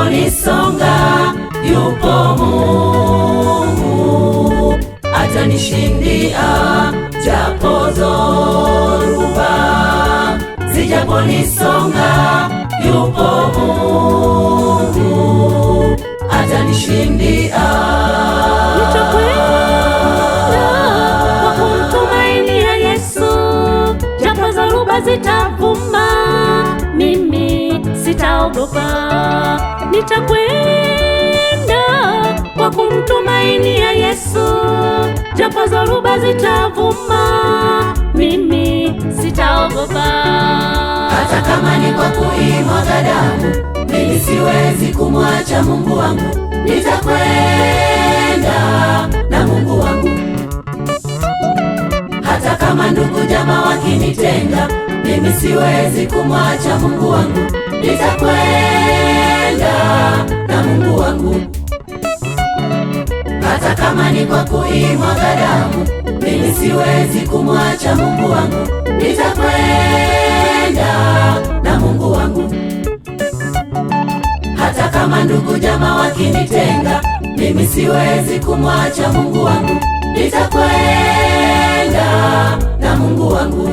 zijaponisonga, yupo Mungu atanishindia. Japo dhoruba zijaponisonga, yupo Mungu atanishindia. Nitakwenda kwa kumtumainia Yesu, japo dhoruba zitavuma, mimi sitaogopa. Nitakwenda kwa kumtumainia Yesu, japo dhoruba zitavuma, mimi sitaogopa. Hata kama ni kwa kuimwaga damu, mimi siwezi kumwacha Mungu wangu. Nitakwenda na Mungu wangu. Hata kama ndugu jamaa wakinitenga, mimi siwezi kumwacha Mungu wangu. Nitakwenda na Mungu wangu. Hata kama ni kwa kuimwaga damu, mimi siwezi kumwacha Mungu wangu. Nitakwenda na Mungu wangu. Hata kama ndugu jamaa wakinitenga, mimi siwezi kumwacha Mungu wangu. Nitakwenda na Mungu wangu.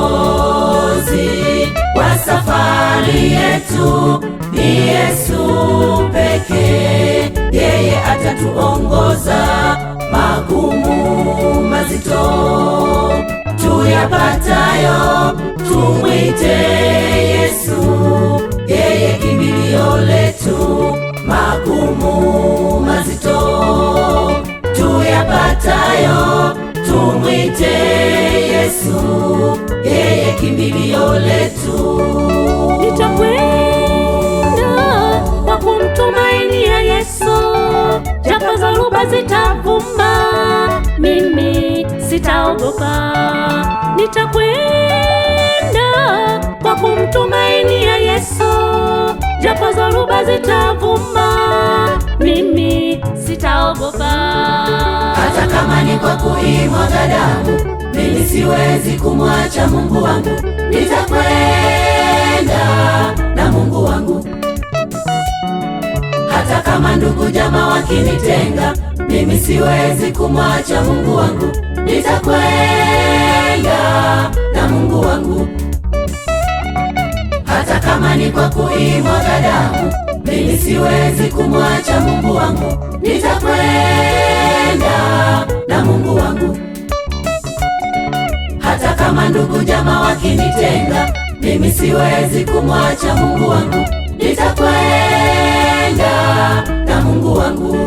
Kiongozi wa safari yetu ni Yesu pekee. Yeye atatuongoza magumu mazito tuyapatayo, tumwite Yesu. Yeye kimbilio letu, magumu mazito tuyapatayo, tumwite Yesu. Yeye kimbilio letu. Nitakwenda kwa kumtumainia Yesu, japo dhoruba zitavuma, mimi sitaogopa. Nitakwenda kwa kumtumainia Yesu, japo dhoruba zitavuma, mimi sitaogopa. Hata kama ni kwa kuimwaga damu, mimi siwezi kumwacha Mungu wangu. Nitakwenda na Mungu wangu. Hata kama ndugu jamaa wakinitenga, mimi siwezi kumwacha Mungu wangu. Nitakwenda na Mungu wangu. Hata kama ni kwa kuimwaga damu, mimi siwezi kumwacha Mungu wangu. Nitakwenda na Mungu wangu. Hata kama ndugu jamaa wakinitenga, mimi siwezi kumwacha Mungu wangu. Nitakwenda na Mungu wangu.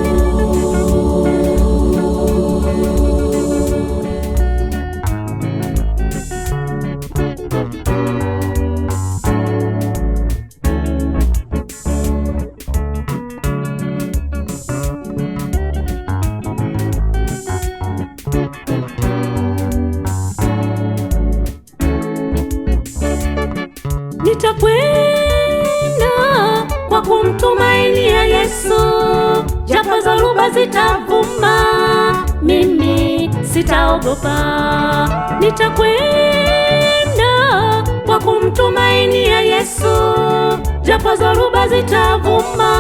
Nitakwenda kwa kumtumainia Yesu, japo dhoruba zitavuma, mimi sitaogopa. Nitakwenda kwa kumtumainia Yesu, japo dhoruba zitavuma,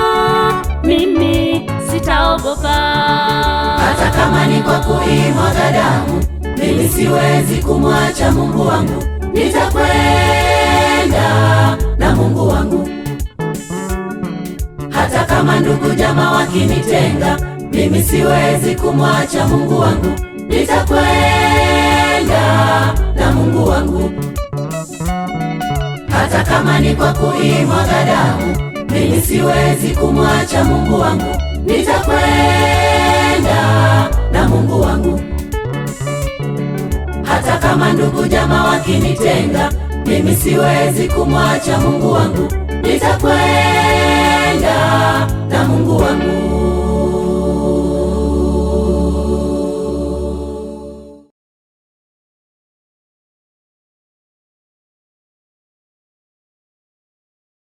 mimi sitaogopa. Hata kama ni kwa kuimwaga damu, mimi siwezi kumwacha Mungu wangu. Nitakwenda na Mungu wangu. Hata kama ndugu jamaa wakinitenga, mimi siwezi kumwacha Mungu wangu. Nitakwenda na Mungu wangu. Hata kama ni kwa kuimwaga damu, mimi siwezi kumwacha Mungu wangu. Nitakwenda na Mungu wangu. Hata kama ndugu jamaa wakinitenga, mimi siwezi kumwacha Mungu wangu. Nitakwenda na Mungu wangu.